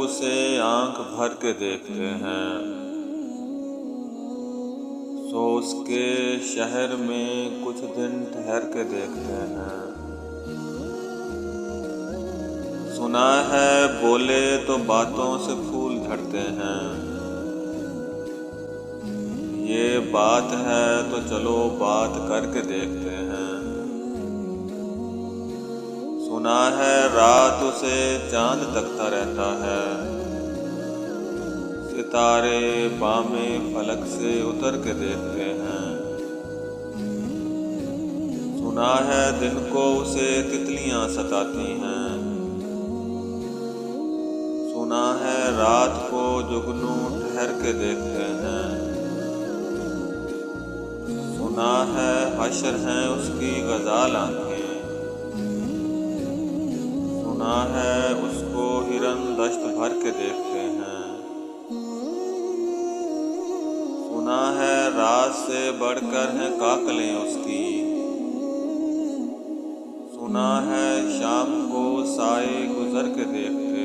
उसे आंख भर के देखते हैं, सो उसके शहर में कुछ दिन ठहर के देखते हैं। सुना है बोले तो बातों से फूल झड़ते हैं, ये बात है तो चलो बात करके देखते हैं। सुना है रात उसे चांद तकता रहता है, सितारे बामे फलक से उतर के देखते हैं। सुना है दिन को उसे तितलियां सताती हैं, सुना है रात को जुगनू ठहर के देखते हैं। सुना है हश्र हैं उसकी गजाल आंखें, सुना है उसको हिरन दश्त भर के देखते हैं। सुना है रात से बढ़कर हैं काकलें उसकी, सुना है शाम को साए गुजर के देखते